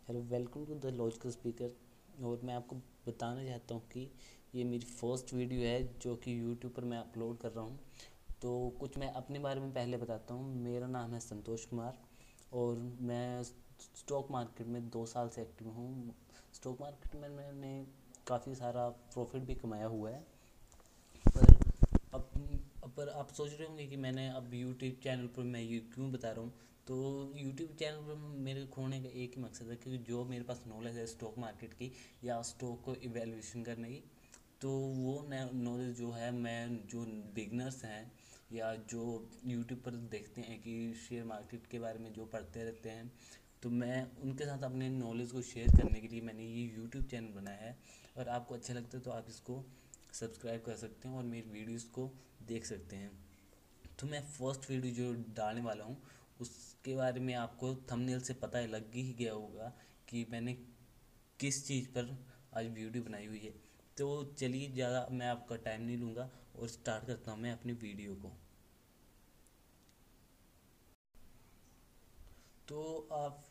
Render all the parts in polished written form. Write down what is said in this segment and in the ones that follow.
Hello, welcome to the logical speaker. और मैं आपको बताना चाहता हूँ कि ये मेरी फर्स्ट वीडियो है जो कि यूट्यूब पर मैं अपलोड कर रहा हूँ। तो कुछ मैं अपने बारे में पहले बताता हूँ। मेरा नाम है संतोष कुमार और मैं स्टॉक मार्केट में 2 साल से एक्टिव हूँ। स्टॉक मार्केट में मैंने काफ़ी सारा प्रॉफिट भी कमाया हुआ है। पर अब पर आप सोच रहे होंगे कि मैंने अब यूट्यूब चैनल पर मैं ये क्यों बता रहा हूँ। तो यूट्यूब चैनल पर मेरे खोने का एक ही मकसद है कि जो मेरे पास नॉलेज है स्टॉक मार्केट की या स्टॉक को इवेल्यूएशन करने की, तो वो नॉलेज जो है मैं जो बिगनर्स हैं या जो यूट्यूब पर देखते हैं कि शेयर मार्केट के बारे में जो पढ़ते रहते हैं, तो मैं उनके साथ अपने नॉलेज को शेयर करने के लिए मैंने ये यूट्यूब चैनल बनाया है। और आपको अच्छा लगता है तो आप इसको सब्सक्राइब कर सकते हैं और मेरी वीडियोस को देख सकते हैं। तो मैं फर्स्ट वीडियो जो डालने वाला हूँ उसके बारे में आपको थंबनेल से पता लग ही गया होगा कि मैंने किस चीज़ पर आज वीडियो बनाई हुई है। तो चलिए, ज़्यादा मैं आपका टाइम नहीं लूँगा और स्टार्ट करता हूँ मैं अपनी वीडियो को। तो आप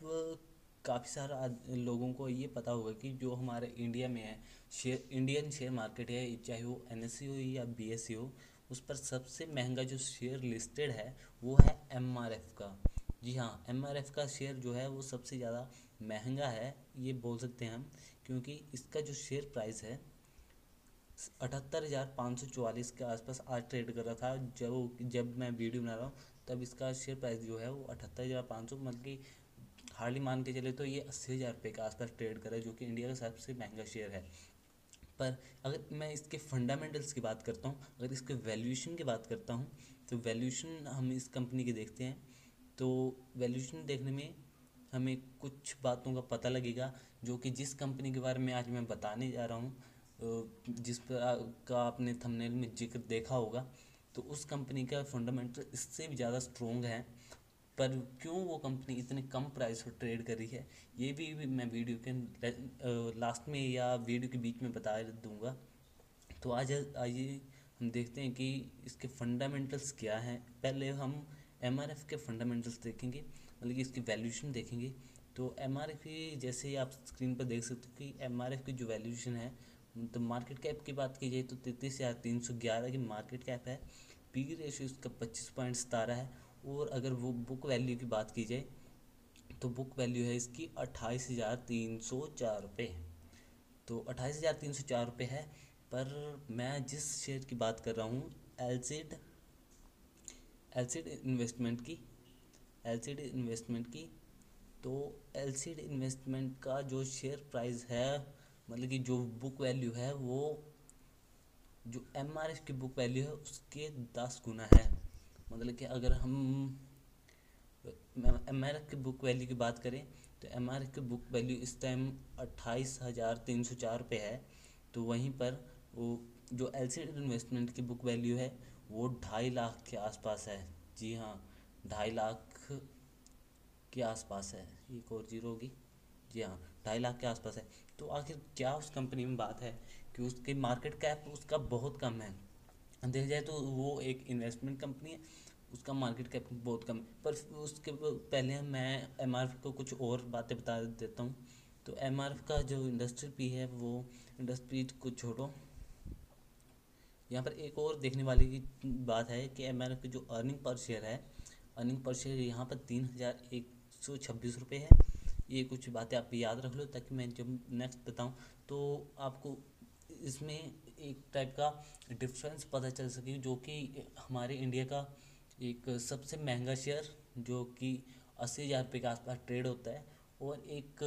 काफ़ी सारा लोगों को ये पता होगा कि जो हमारे इंडिया में है शेयर इंडियन शेयर मार्केट है, चाहे वो एनएससी हो या बीएससी हो, उस पर सबसे महंगा जो शेयर लिस्टेड है वो है एमआरएफ का। जी हाँ, एमआरएफ का शेयर जो है वो सबसे ज़्यादा महंगा है, ये बोल सकते हैं हम, क्योंकि इसका जो शेयर प्राइस है 78,544 के आसपास आज ट्रेड कर रहा था। जब मैं वीडियो बना रहा हूँ तब इसका शेयर प्राइस जो है वो 78,500, मतलब कि हार्डली मान के चले तो ये 80,000 रुपये के आसपास ट्रेड कर रहा है, जो कि इंडिया का सबसे महंगा शेयर है। पर अगर मैं इसके फंडामेंटल्स की बात करता हूँ, अगर इसके वैल्यूएशन की बात करता हूँ, तो वैल्यूएशन हम इस कंपनी की देखते हैं। तो वैल्यूएशन देखने में हमें कुछ बातों का पता लगेगा, जो कि जिस कंपनी के बारे में आज मैं बताने जा रहा हूँ, जिस पर का आपने थंबनेल में जिक्र देखा होगा, तो उस कंपनी का फंडामेंटल इससे भी ज़्यादा स्ट्रॉन्ग है। पर क्यों वो कंपनी इतने कम प्राइस पर ट्रेड कर रही है, ये भी मैं वीडियो के लास्ट में या वीडियो के बीच में बता दूंगा। तो आज आइए हम देखते हैं कि इसके फंडामेंटल्स क्या हैं। पहले हम एमआरएफ के फंडामेंटल्स देखेंगे, मतलब कि इसकी वैल्यूएशन देखेंगे। तो एमआरएफ की, जैसे ही आप स्क्रीन पर देख सकते हो कि एमआरएफ की जो वैल्यूएशन है, तो मार्केट कैप की बात की जाए तो 33,311 की मार्केट कैप है। पी रेशियो इसका 25.17 है। और अगर वो बुक वैल्यू की बात की जाए तो बुक वैल्यू है इसकी 28,304 रुपये। तो 28,304 रुपये है। पर मैं जिस शेयर की बात कर रहा हूँ, एलसीड एलसीड इन्वेस्टमेंट की एलसीड इन्वेस्टमेंट की तो एलसीड इन्वेस्टमेंट का जो शेयर प्राइस है, मतलब कि जो बुक वैल्यू है, वो जो एमआरएफ की बुक वैल्यू है उसके 10 गुना है। मतलब कि अगर हम एम आर एफ की बुक वैल्यू की बात करें तो एम आर एफ की बुक वैल्यू इस टाइम 28,304 रुपये है। तो वहीं पर वो जो एल सी इन्वेस्टमेंट की बुक वैल्यू है वो 2.5 लाख के आसपास है। जी हाँ, 2.5 लाख के आसपास है। एक और जीरो होगी। जी हाँ, 2.5 लाख के आसपास है। तो आखिर क्या उस कंपनी में बात है कि उसकी मार्केट कैप उसका बहुत कम है। देखा जाए तो वो एक इन्वेस्टमेंट कंपनी है, उसका मार्केट कैप बहुत कम है। पर उसके पहले मैं एमआरएफ को कुछ और बातें बता देता हूँ। तो एमआरएफ का जो इंडस्ट्री पी है, वो इंडस्ट्री को छोड़ो, यहाँ पर एक और देखने वाली की बात है कि एमआरएफ की जो अर्निंग पर शेयर है, अर्निंग पर शेयर यहाँ पर 3,126 रुपये है। ये कुछ बातें आप याद रख लो ताकि मैं जब नेक्स्ट बताऊँ तो आपको इसमें एक टाइप का डिफरेंस पता चल सके, जो कि हमारे इंडिया का एक सबसे महंगा शेयर जो कि 80,000 रुपये के आसपास ट्रेड होता है, और एक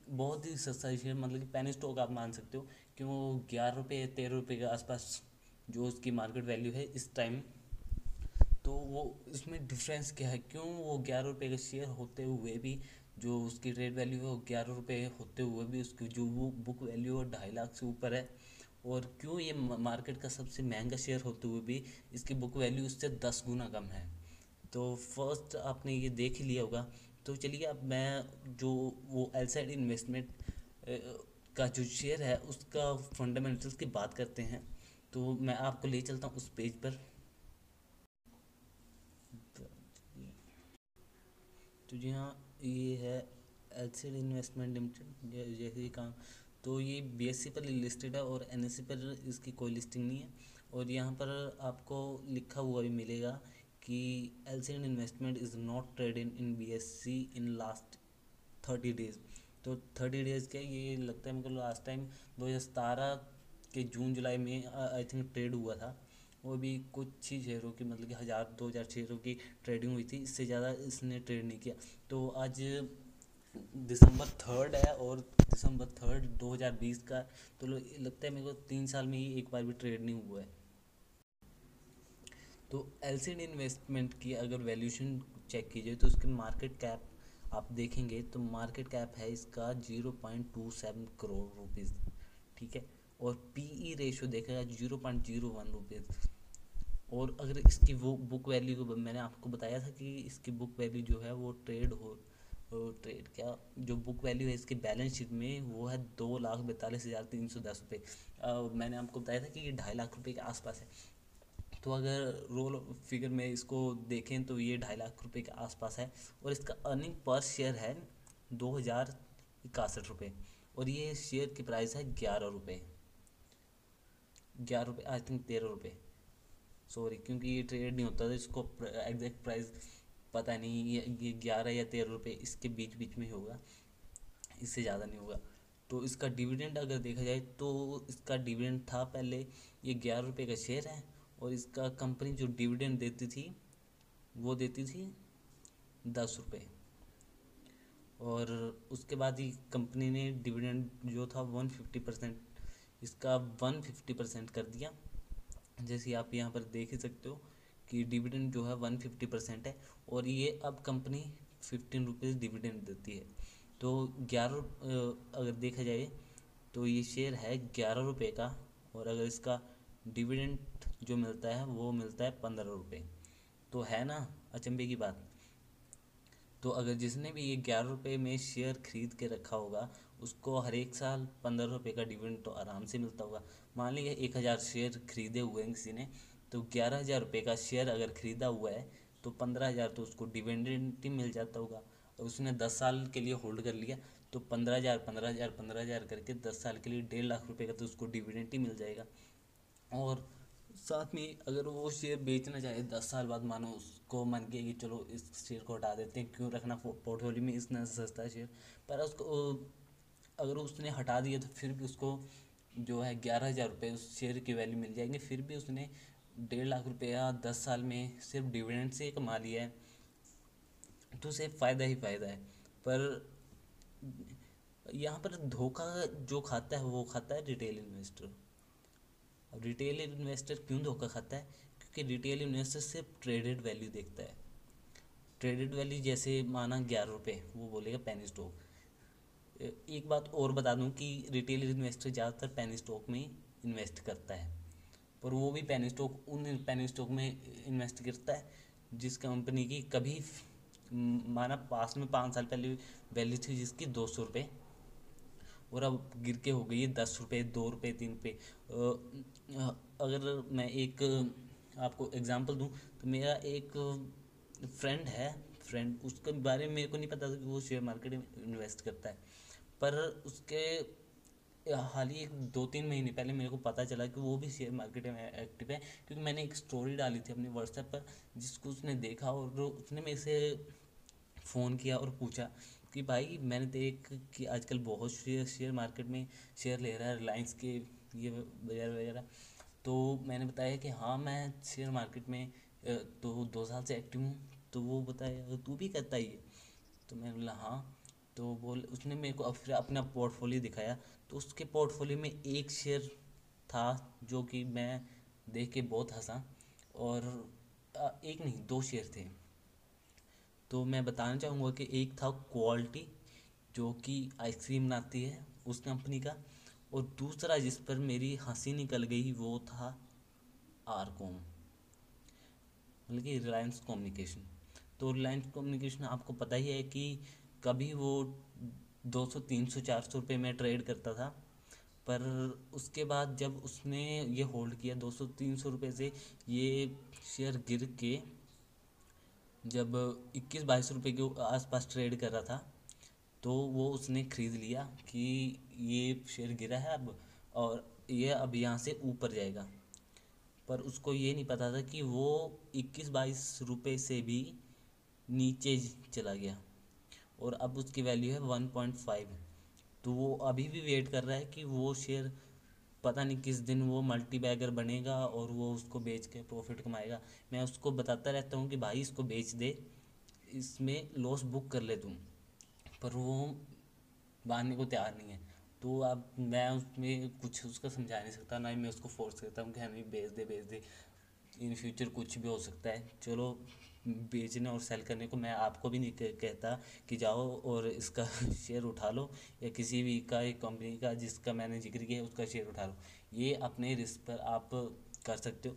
बहुत ही सस्ता शेयर, मतलब कि पेनी स्टॉक आप मान सकते हो, कि वो 11 रुपये 13 रुपये के आसपास जो उसकी मार्केट वैल्यू है इस टाइम। तो वो इसमें डिफरेंस क्या है, क्यों वो 11 रुपये का शेयर होते हुए भी जो उसकी ट्रेड वैल्यू है वो 11 रुपये होते हुए भी उसकी जो वो बुक वैल्यू है 2.5 लाख से ऊपर है। और क्यों ये मार्केट का सबसे महंगा शेयर होते हुए भी इसकी बुक वैल्यू उससे 10 गुना कम है। तो फर्स्ट आपने ये देख ही लिया होगा। तो चलिए, अब मैं जो वो एलसाइड इन्वेस्टमेंट का जो शेयर है उसका फंडामेंटल्स की बात करते हैं। तो मैं आपको ले चलता हूँ उस पेज पर। तो जी हाँ, ये है एलसीडी इन्वेस्टमेंट लिमिटेड जैसे ही काम, तो ये बीएससी पर लिस्टेड है और एनएससी पर इसकी कोई लिस्टिंग नहीं है। और यहाँ पर आपको लिखा हुआ भी मिलेगा कि LCD investment is not traded in BSc in last 30 days. तो 30 डेज क्या, ये लगता है मेरे को लास्ट टाइम 2017 के जून जुलाई में आई थिंक ट्रेड हुआ था। वो भी कुछ ही शेयरों की, मतलब कि 1000-2000 शेयरों की ट्रेडिंग हुई थी, इससे ज़्यादा इसने ट्रेड नहीं किया। तो आज दिसंबर 3 है और दिसंबर 3 2020 का, तो लगता है मेरे को 3 साल में ही एक बार भी ट्रेड नहीं हुआ है। तो एलसीडी इन्वेस्टमेंट की अगर वैल्यूशन चेक कीजिए तो उसकी मार्केट कैप आप देखेंगे तो मार्केट कैप है इसका 0.27 करोड़ रुपीज़, ठीक है। और पीई रेशो देखेगा 0.01 रुपीज़। और अगर इसकी वो बुक वैल्यू को मैंने आपको बताया था कि इसकी बुक वैल्यू जो है वो ट्रेड क्या, जो बुक वैल्यू है इसकी बैलेंस शीट में वो है 2,42,310 रुपये। मैंने आपको बताया था कि ये 2.5 लाख रुपये के आसपास है। तो अगर रोल फिगर में इसको देखें तो ये 2.5 लाख रुपये के आसपास है। और इसका अर्निंग पर शेयर है 2,061 रुपये। और ये शेयर की प्राइस है 11 रुपये, 11 रुपये आई थिंक 13 रुपये, सॉरी, क्योंकि ये ट्रेड नहीं होता था, इसको एग्जैक्ट प्राइस पता नहीं, ये 11 या 13 रुपये इसके बीच बीच में ही होगा, इससे ज़्यादा नहीं होगा। तो इसका डिविडेंड अगर देखा जाए तो इसका डिविडेंड था पहले, ये 11 रुपये का शेयर है। और इसका कंपनी जो डिविडेंड देती थी वो देती थी 10 रुपये। और उसके बाद ही कंपनी ने डिविडेंड जो था 150%, इसका 150% कर दिया। जैसे आप यहाँ पर देख ही सकते हो कि डिविडेंड जो है 150% है। और ये अब कंपनी 15 रुपीज़ डिविडेंड देती है। तो 11 अगर देखा जाए तो ये शेयर है 11 रुपये का। और अगर इसका डिविडेंड जो मिलता है वो मिलता है 15 रुपये। तो है ना अचंभे की बात। तो अगर जिसने भी ये 11 रुपये में शेयर खरीद के रखा होगा उसको हर एक साल 15 रुपये का डिविडेंड तो आराम से मिलता होगा। मान लीजिए 1,000 शेयर खरीदे हुए हैं किसी ने, तो 11,000 रुपये का शेयर अगर खरीदा हुआ है तो 15,000 तो उसको डिविडेंड ही मिल जाता होगा। और उसने 10 साल के लिए होल्ड कर लिया तो 15,000 15,000 15,000 करके 10 साल के लिए 1,50,000 रुपये का तो उसको डिविडेंड ही मिल जाएगा। और साथ में अगर वो शेयर बेचना चाहे 10 साल बाद, मानो उसको मन किया कि चलो इस शेयर को हटा देते हैं, क्यों रखना पोर्टफोलियो में इतना सस्ता शेयर, पर उसको अगर उसने हटा दिया तो फिर भी उसको जो है 11,000 रुपये उस शेयर की वैल्यू मिल जाएंगे। फिर भी उसने 1,50,000 रुपया 10 साल में सिर्फ डिविडेंड से कमा लिया है, तो उसे फ़ायदा ही फ़ायदा है। पर यहाँ पर धोखा जो खाता है वो खाता है रिटेल इन्वेस्टर। अब रिटेल इन्वेस्टर क्यों धोखा खाता है? क्योंकि रिटेल इन्वेस्टर सिर्फ ट्रेडेड वैल्यू देखता है। ट्रेडेड वैल्यू जैसे माना 11 रुपये, वो बोलेगा पेनी स्टॉक। एक बात और बता दूं कि रिटेल इन्वेस्टर ज़्यादातर पेनी स्टॉक में इन्वेस्ट करता है। पर वो भी पेनी स्टॉक उन पेनी स्टॉक में इन्वेस्ट करता है जिस कंपनी की कभी माना पास में 5 साल पहले वैल्यू थी जिसकी 200 रुपये, और अब गिर के हो गई है 10 रुपये, 2 रुपये, 3 रुपये। अगर मैं एक आपको एग्जांपल दूं तो मेरा एक फ्रेंड, उसके बारे में मेरे को नहीं पता था कि वो शेयर मार्केट में इन्वेस्ट करता है। पर उसके हाल ही 2-3 महीने पहले मेरे को पता चला कि वो भी शेयर मार्केट में एक्टिव है, क्योंकि मैंने एक स्टोरी डाली थी अपने व्हाट्सएप पर जिसको उसने देखा और उसने मेरे से फ़ोन किया और पूछा कि भाई मैंने देख कि आजकल बहुत शेयर मार्केट में शेयर ले रहा है रिलायंस के, ये वगैरह वगैरह। तो मैंने बताया कि हाँ मैं शेयर मार्केट में तो 2 साल से एक्टिव हूँ। तो वो बताया तू भी करता ही है? तो मैंने बोला हाँ। तो उसने मेरे को फिर अपना पोर्टफोलियो दिखाया। तो उसके पोर्टफोलियो में एक शेयर था जो कि मैं देख के बहुत हंसा। और एक नहीं, 2 शेयर थे। तो मैं बताना चाहूँगा कि एक था क्वालिटी जो कि आइसक्रीम बनाती है उस कंपनी का, और दूसरा जिस पर मेरी हंसी निकल गई वो था आरकॉम, मतलब कि रिलायंस कम्युनिकेशन। तो रिलायंस कम्युनिकेशन आपको पता ही है कि कभी वो 200 300 400 रुपये में ट्रेड करता था। पर उसके बाद जब उसने ये होल्ड किया 200 300 रुपये से, ये शेयर गिर के जब 21-22 रुपये के आसपास ट्रेड कर रहा था, तो वो उसने ख़रीद लिया कि ये शेयर गिरा है अब, और ये अब यहाँ से ऊपर जाएगा। पर उसको ये नहीं पता था कि वो 21-22 रुपये से भी नीचे चला गया, और अब उसकी वैल्यू है 1.5। तो वो अभी भी वेट कर रहा है कि वो शेयर पता नहीं किस दिन वो मल्टी बैगर बनेगा और वो उसको बेच के प्रॉफिट कमाएगा। मैं उसको बताता रहता हूँ कि भाई इसको बेच दे, इसमें लॉस बुक कर ले तुम, पर वो मानने को तैयार नहीं है। तो अब मैं उसमें कुछ उसका समझा नहीं सकता, ना ही मैं उसको फोर्स करता हूँ कि हमें बेच दे, इन फ्यूचर कुछ भी हो सकता है। चलो, बेचने और सेल करने को मैं आपको भी नहीं कहता कि जाओ और इसका शेयर उठा लो, या किसी भी का एक कंपनी का जिसका मैंने जिक्र किया है उसका शेयर उठा लो। ये अपने रिस्क पर आप कर सकते हो।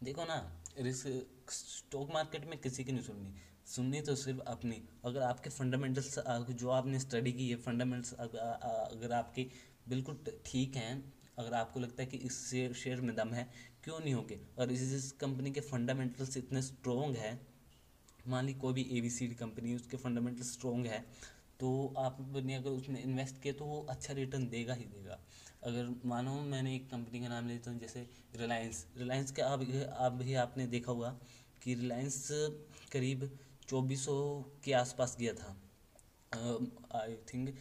देखो ना, रिस्क स्टॉक मार्केट में किसी की नहीं सुननी, सुननी तो सिर्फ अपनी। अगर आपके फंडामेंटल्स जो आपने स्टडी की है, फंडामेंटल्स अगर आपके बिल्कुल ठीक हैं, अगर आपको लगता है कि इस शेयर में दम है, क्यों नहीं होंगे। और इस कंपनी के फंडामेंटल्स इतने स्ट्रॉन्ग हैं, मान ली कोई भी ABCD कंपनी, उसके फंडामेंटल स्ट्रॉन्ग है, तो आपने अगर उसमें इन्वेस्ट किया तो वो अच्छा रिटर्न देगा ही देगा। अगर मानो मैंने एक कंपनी का नाम लेता हूँ, जैसे रिलायंस का अब भी आपने देखा होगा कि रिलायंस करीब 2400 के आसपास गया था, आई थिंक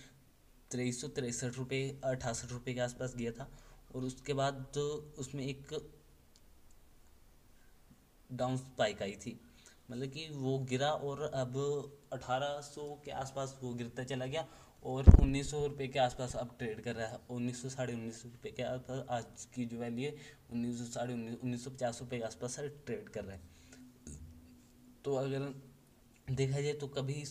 2363 रुपये 68 रुपये के आसपास गया था। और उसके बाद तो उसमें एक डाउन स्पाइक आई थी, मतलब कि वो गिरा और अब 1800 के आसपास वो गिरता चला गया, और 1900 रुपये के आसपास अब ट्रेड कर रहा है। 1900 ₹1950 के आसपास आज की जो वैल्यू है, 1950 रुपये के आसपास ट्रेड कर रहा है। तो अगर देखा जाए तो कभी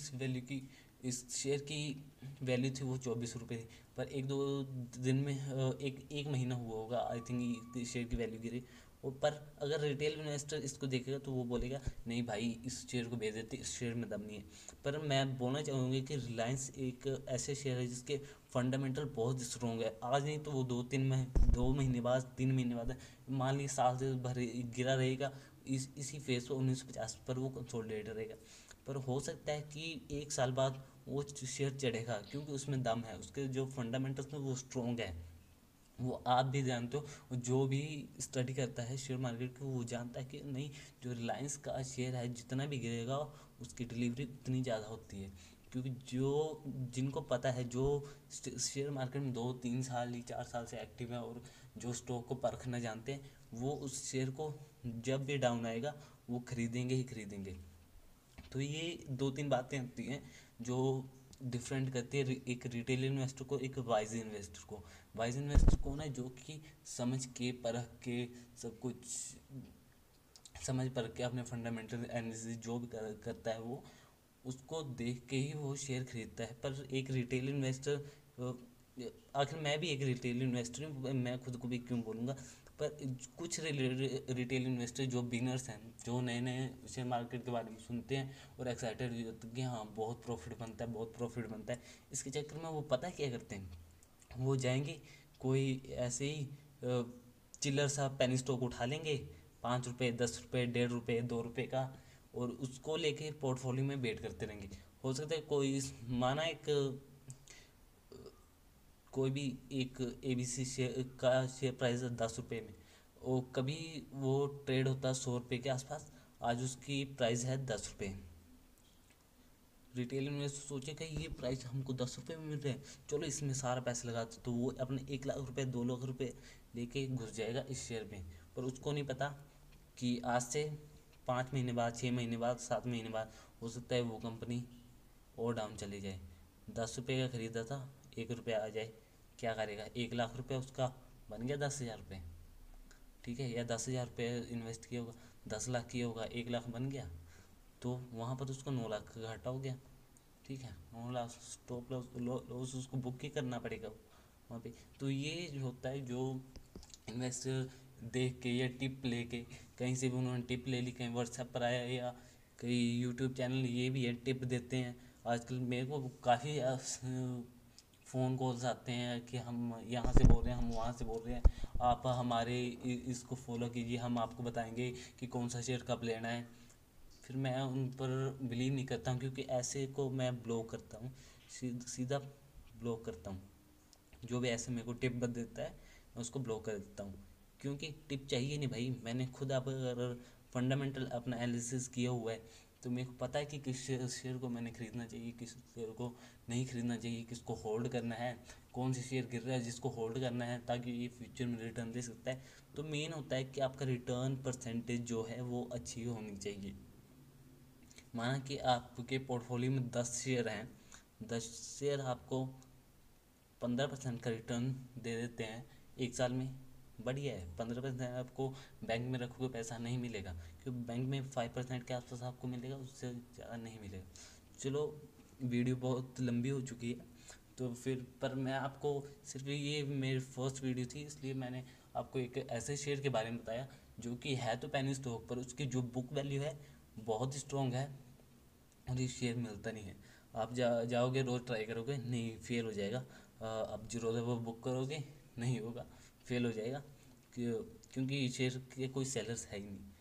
इस शेयर की वैल्यू थी वो 24 रुपये थी, पर एक दो दिन में एक महीना हुआ होगा आई थिंक शेयर की वैल्यू गिरी। और पर अगर रिटेल इन्वेस्टर इसको देखेगा तो वो बोलेगा नहीं भाई, इस शेयर को बेच देते, इस शेयर में दम नहीं है। पर मैं बोलना चाहूँगी कि रिलायंस एक ऐसे शेयर है जिसके फंडामेंटल बहुत स्ट्रॉन्ग है। आज नहीं तो वो 2 महीने बाद, 3 महीने बाद, मान ली साल से भर गिरा रहेगा, इसी फेज पर 1950 पर वो कंसोलिडेट रहेगा। पर हो सकता है कि 1 साल बाद वो शेयर चढ़ेगा, क्योंकि उसमें दम है, उसके जो फंडामेंटल्स में वो स्ट्रॉन्ग है। वो आप भी जानते हो, जो भी स्टडी करता है शेयर मार्केट की वो जानता है कि नहीं, जो रिलायंस का शेयर है जितना भी गिरेगा उसकी डिलीवरी उतनी ज़्यादा होती है। क्योंकि जो जिनको पता है, जो शेयर मार्केट में 2-3 साल ही 4 साल से एक्टिव है और जो स्टॉक को परखना जानते हैं, वो उस शेयर को जब भी डाउन आएगा वो खरीदेंगे ही खरीदेंगे। तो ये 2-3 बातें होती हैं जो डिफरेंट करती है एक रिटेल इन्वेस्टर को एक वाइज इन्वेस्टर को। वाइज इन्वेस्टर कौन है? जो कि समझ के परख के सब कुछ समझ परख के अपने फंडामेंटल एनालिसिस जो भी करता है, वो उसको देख के ही वो शेयर खरीदता है। पर एक रिटेल इन्वेस्टर, आखिर मैं भी एक रिटेल इन्वेस्टर हूँ, मैं खुद को भी क्यों बोलूँगा, पर कुछ रिटेल इन्वेस्टर जो बिगनर्स हैं, जो नए नए शेयर मार्केट के बारे में सुनते हैं और एक्साइटेड हो जाते हैं कि हाँ बहुत प्रॉफिट बनता है, बहुत प्रॉफिट बनता है, इसके चक्कर में वो पता क्या करते हैं, वो जाएंगे कोई ऐसे ही चिल्लर सा पेनी स्टॉक उठा लेंगे, 5 रुपये, 10 रुपये, 1.5 रुपये, 2 रुपये का, और उसको लेके पोर्टफोलियो में बेट करते रहेंगे। हो सकता है कोई माना एक कोई भी एक ABC शेयर का शेयर प्राइस है 10 रुपये में, वो कभी वो ट्रेड होता है 100 रुपये के आसपास, आज उसकी प्राइस है 10 रुपये। रिटेल में सोचे कि ये प्राइस हमको 10 रुपये में मिल रहे हैं, चलो इसमें सारा पैसा लगा दो, तो वो अपने 1 लाख रुपये 2 लाख रुपये लेके घुस जाएगा इस शेयर में। पर उसको नहीं पता कि आज से 5 महीने बाद, 6 महीने बाद, 7 महीने बाद हो सकता है वो कंपनी और डाउन चली जाए। 10 रुपये का खरीदा था, 1 रुपया आ जाए, क्या करेगा? 1 लाख रुपया उसका बन गया 10,000 रुपये, ठीक है। या 10,000 रुपये इन्वेस्ट किया होगा, 10 लाख किया होगा, 1 लाख बन गया, तो वहाँ पर उसको 9 लाख का घाटा हो गया, ठीक है। 9 लाख स्टॉप लॉस उसको बुक ही करना पड़ेगा वहाँ पे। तो ये जो होता है, जो इन्वेस्टर देख के या टिप लेके, कहीं से भी उन्होंने टिप ले ली, कहीं व्हाट्सएप पर आया या कहीं यूट्यूब चैनल ये भी है टिप देते हैं। आजकल मेरे को काफ़ी फ़ोन कॉल्स आते हैं कि हम यहाँ से बोल रहे हैं, हम वहाँ से बोल रहे हैं, आप हमारे इसको फॉलो कीजिए, हम आपको बताएंगे कि कौन सा शेयर कब लेना है। फिर मैं उन पर बिलीव नहीं करता हूँ, क्योंकि ऐसे को मैं ब्लॉक करता हूँ। सीधा ब्लॉक करता हूँ। जो भी ऐसे मेरे को टिप बता देता है मैं उसको ब्लॉक कर देता हूँ, क्योंकि टिप चाहिए नहीं भाई। मैंने खुद अब अगर फंडामेंटल अपना एनालिसिस किया हुआ है तो मेरे को पता है कि किस शेयर को मैंने खरीदना चाहिए, किस शेयर को नहीं खरीदना चाहिए, किसको होल्ड करना है, कौन सी शेयर गिर रहा है जिसको होल्ड करना है ताकि ये फ्यूचर में रिटर्न दे सकता है। तो मेन होता है कि आपका रिटर्न परसेंटेज जो है वो अच्छी होनी चाहिए। माना कि आपके पोर्टफोलियो में 10 शेयर हैं, 10 शेयर आपको 15% का रिटर्न दे देते हैं एक साल में, बढ़िया है। 15% आपको बैंक में रखोगे पैसा नहीं मिलेगा, क्योंकि बैंक में 5% के आसपास आपको मिलेगा, उससे ज़्यादा नहीं मिलेगा। चलो, वीडियो बहुत लंबी हो चुकी है तो फिर पर मैं आपको सिर्फ ये मेरी फर्स्ट वीडियो थी, इसलिए मैंने आपको एक ऐसे शेयर के बारे में बताया जो कि है तो पेनी स्टॉक, पर उसकी जो बुक वैल्यू है बहुत स्ट्रॉन्ग है और ये शेयर मिलता नहीं है। आप जाओगे रोज़ ट्राई करोगे, नहीं फेल हो जाएगा। आप जो रोज़ वो बुक करोगे, नहीं होगा, फेल हो जाएगा। क्योंकि ये शेयर के कोई सेलर्स है ही नहीं।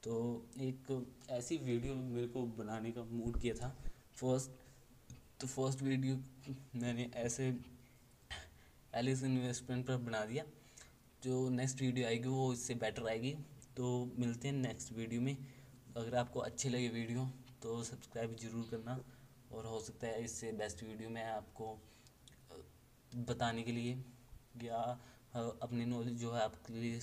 तो एक ऐसी वीडियो मेरे को बनाने का मूड किया था फर्स्ट। तो फर्स्ट वीडियो मैंने ऐसे एलिस इन्वेस्टमेंट पर बना दिया। जो नेक्स्ट वीडियो आएगी वो इससे बेटर आएगी। तो मिलते हैं नेक्स्ट वीडियो में। अगर आपको अच्छी लगे वीडियो तो सब्सक्राइब ज़रूर करना, और हो सकता है इससे बेस्ट वीडियो मैं आपको बताने के लिए या अपनी नॉलेज जो है आपके लिए